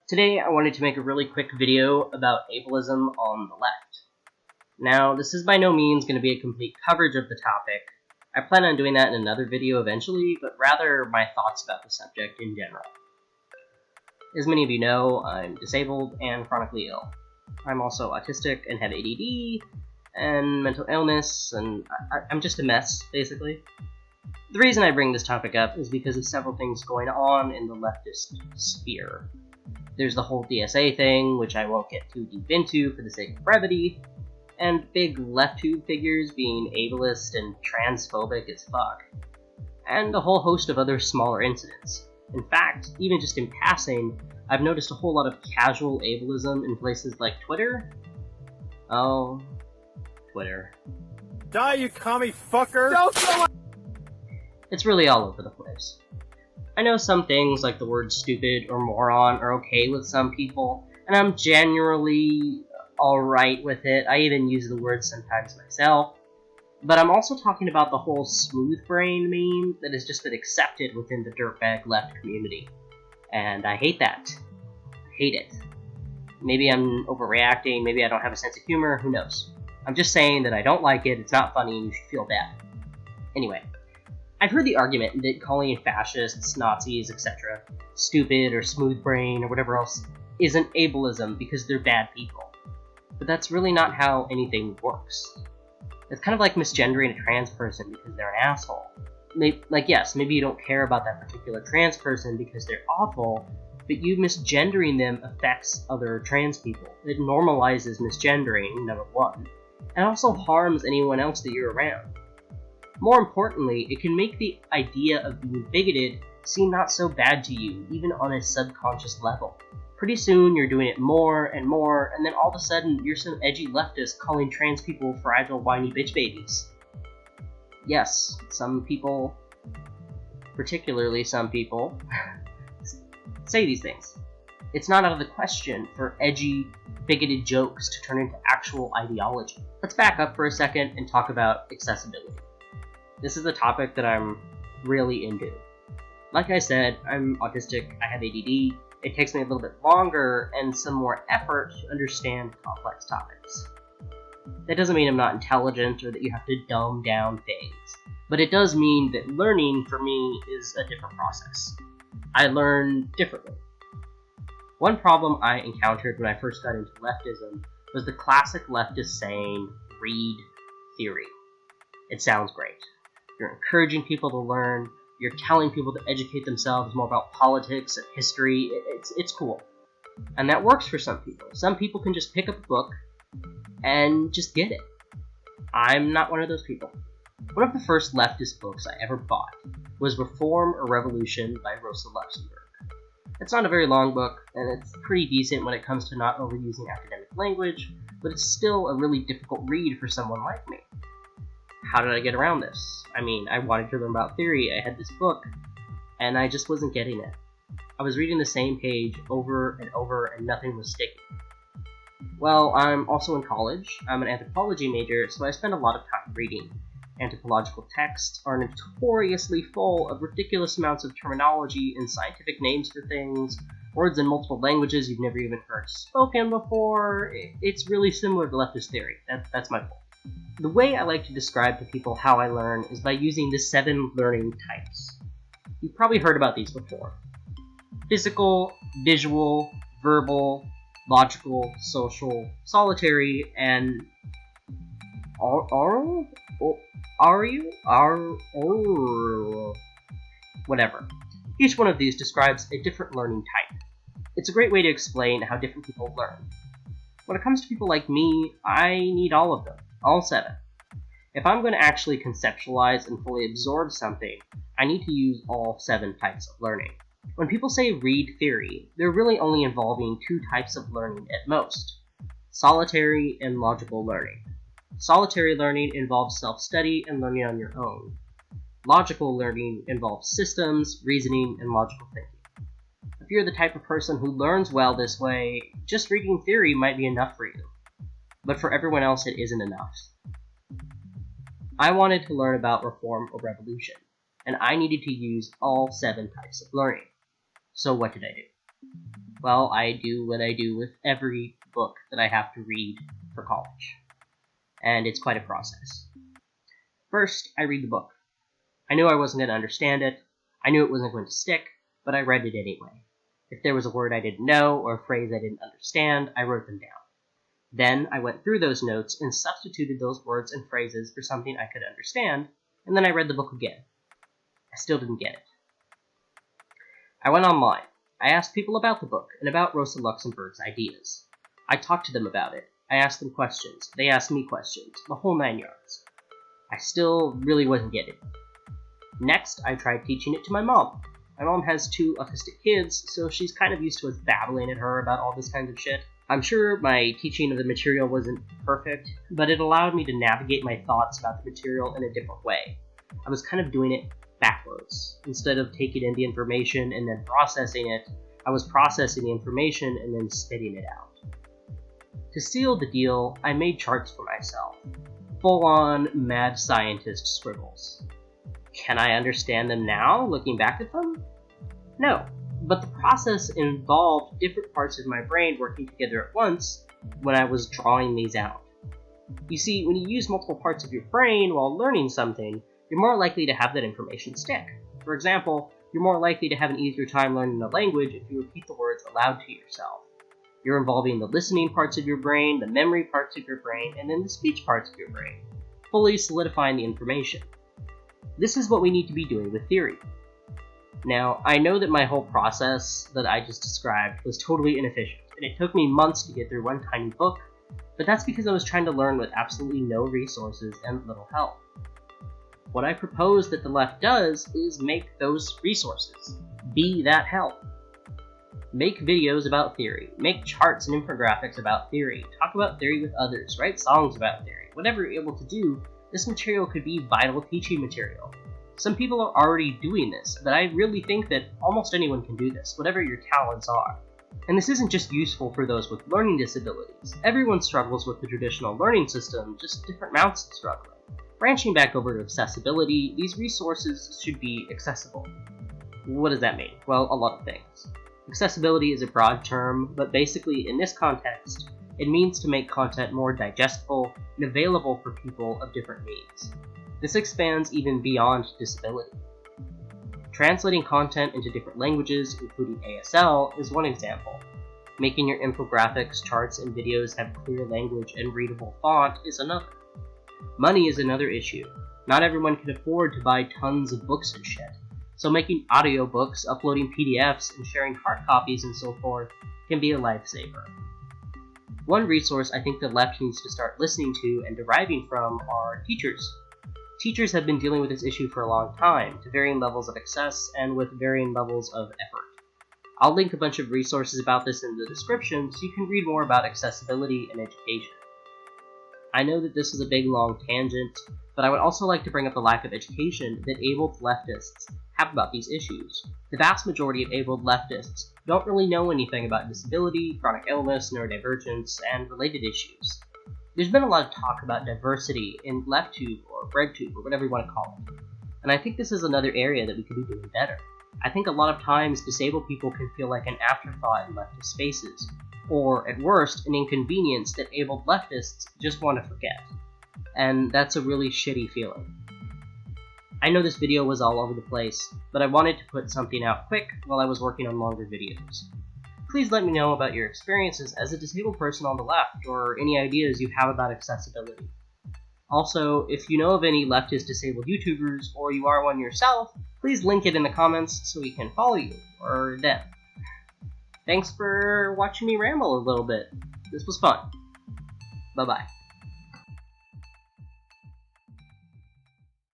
Today I wanted to make a really quick video about ableism on the left. Now, this is by no means going to be a complete coverage of the topic. I plan on doing that in another video eventually, but rather my thoughts about the subject in general. As many of you know, I'm disabled and chronically ill. I'm also autistic and have ADD and mental illness, and I'm just a mess, basically. The reason I bring this topic up is because of several things going on in the leftist sphere. There's the whole DSA thing, which I won't get too deep into for the sake of brevity, and big left-tube figures being ableist and transphobic as fuck, and a whole host of other smaller incidents. In fact, even just in passing, I've noticed a whole lot of casual ableism in places like Twitter. Oh, Twitter. Die, you commie fucker! It's really all over the place. I know some things like the word stupid or moron are okay with some people, and I'm generally alright with it. I even use the word sometimes myself. But I'm also talking about the whole smooth brain meme that has just been accepted within the dirtbag left community. And I hate that. I hate it. Maybe I'm overreacting, maybe I don't have a sense of humor, who knows. I'm just saying that I don't like it, it's not funny, and you should feel bad. Anyway. I've heard the argument that calling fascists, Nazis, etc. stupid or smooth brain or whatever else isn't ableism because they're bad people. But that's really not how anything works. It's kind of like misgendering a trans person because they're an asshole. Yes, maybe you don't care about that particular trans person because they're awful, but you misgendering them affects other trans people. It normalizes misgendering, number one, and also harms anyone else that you're around. More importantly, it can make the idea of being bigoted seem not so bad to you, even on a subconscious level. Pretty soon you're doing it more, and then all of a sudden you're some edgy leftist calling trans people fragile, whiny bitch babies. Yes, some people, particularly some people, say these things. It's not out of the question for edgy, bigoted jokes to turn into actual ideology. Let's back up for a second and talk about accessibility. This is a topic that I'm really into. Like I said, I'm autistic, I have ADD, it takes me a little bit longer and some more effort to understand complex topics. That doesn't mean I'm not intelligent or that you have to dumb down things, but it does mean that learning for me is a different process. I learn differently. One problem I encountered when I first got into leftism was the classic leftist saying, read theory. It sounds great. You're encouraging people to learn, you're telling people to educate themselves more about politics and history, it's cool. And that works for some people. Some people can just pick up a book and just get it. I'm not one of those people. One of the first leftist books I ever bought was Reform or Revolution by Rosa Luxemburg. It's not a very long book, and it's pretty decent when it comes to not overusing academic language, but it's still a really difficult read for someone like me. How did I get around this? I mean, I wanted to learn about theory, I had this book, and I just wasn't getting it. I was reading the same page over and over and nothing was sticking. Well, I'm also in college. I'm an anthropology major, so I spend a lot of time reading. Anthropological texts are notoriously full of ridiculous amounts of terminology and scientific names for things, words in multiple languages you've never even heard spoken before. It's really similar to leftist theory. That's my point. The way I like to describe to people how I learn is by using the 7 learning types. You've probably heard about these before. Physical, visual, verbal, logical, social, solitary, and whatever. Each one of these describes a different learning type. It's a great way to explain how different people learn. When it comes to people like me, I need all of them. All 7. If I'm going to actually conceptualize and fully absorb something, I need to use all 7 types of learning. When people say read theory, they're really only involving 2 types of learning at most: solitary and logical learning. Solitary learning involves self-study and learning on your own. Logical learning involves systems, reasoning, and logical thinking. If you're the type of person who learns well this way, just reading theory might be enough for you. But for everyone else it isn't enough. I wanted to learn about reform or revolution, and I needed to use all 7 types of learning. So what did I do? Well, I do what I do with every book that I have to read for college. And it's quite a process. First, I read the book. I knew I wasn't going to understand it. I knew it wasn't going to stick, but I read it anyway. If there was a word I didn't know or a phrase I didn't understand, I wrote them down. Then I went through those notes and substituted those words and phrases for something I could understand, and then I read the book again. I still didn't get it. I went online. I asked people about the book and about Rosa Luxemburg's ideas. I talked to them about it. I asked them questions. They asked me questions. The whole 9 yards. I still really wasn't getting it. Next, I tried teaching it to my mom. My mom has 2 autistic kids, so she's kind of used to us babbling at her about all this kind of shit. I'm sure my teaching of the material wasn't perfect, but it allowed me to navigate my thoughts about the material in a different way. I was kind of doing it backwards. Instead of taking in the information and then processing it, I was processing the information and then spitting it out. To seal the deal, I made charts for myself. Full-on mad scientist scribbles. Can I understand them now, looking back at them? No. But the process involved different parts of my brain working together at once when I was drawing these out. You see, when you use multiple parts of your brain while learning something, you're more likely to have that information stick. For example, you're more likely to have an easier time learning a language if you repeat the words aloud to yourself. You're involving the listening parts of your brain, the memory parts of your brain, and then the speech parts of your brain, fully solidifying the information. This is what we need to be doing with theory. Now, I know that my whole process that I just described was totally inefficient, and it took me months to get through one tiny book, but that's because I was trying to learn with absolutely no resources and little help. What I propose that the left does is make those resources. Be that help. Make videos about theory. Make charts and infographics about theory. Talk about theory with others. Write songs about theory. Whatever you're able to do, this material could be vital teaching material. Some people are already doing this, but I really think that almost anyone can do this, whatever your talents are. And this isn't just useful for those with learning disabilities. Everyone struggles with the traditional learning system, just different amounts of struggling. Branching back over to accessibility, these resources should be accessible. What does that mean? Well, a lot of things. Accessibility is a broad term, but basically in this context, it means to make content more digestible and available for people of different needs. This expands even beyond disability. Translating content into different languages, including ASL, is one example. Making your infographics, charts, and videos have clear language and readable font is another. Money is another issue. Not everyone can afford to buy tons of books and shit, so making audiobooks, uploading PDFs, and sharing hard copies and so forth can be a lifesaver. One resource I think the left needs to start listening to and deriving from are teachers. Teachers have been dealing with this issue for a long time, to varying levels of excess and with varying levels of effort. I'll link a bunch of resources about this in the description so you can read more about accessibility and education. I know that this is a big long tangent, but I would also like to bring up the lack of education that abled leftists have about these issues. The vast majority of abled leftists don't really know anything about disability, chronic illness, neurodivergence, and related issues. There's been a lot of talk about diversity in LeftTube or RedTube or whatever you want to call it, and I think this is another area that we could be doing better. I think a lot of times disabled people can feel like an afterthought in leftist spaces, or at worst, an inconvenience that abled leftists just want to forget. And that's a really shitty feeling. I know this video was all over the place, but I wanted to put something out quick while I was working on longer videos. Please let me know about your experiences as a disabled person on the left, or any ideas you have about accessibility. Also, if you know of any leftist disabled YouTubers, or you are one yourself, please link it in the comments so we can follow you, or them. Thanks for watching me ramble a little bit. This was fun. Bye-bye.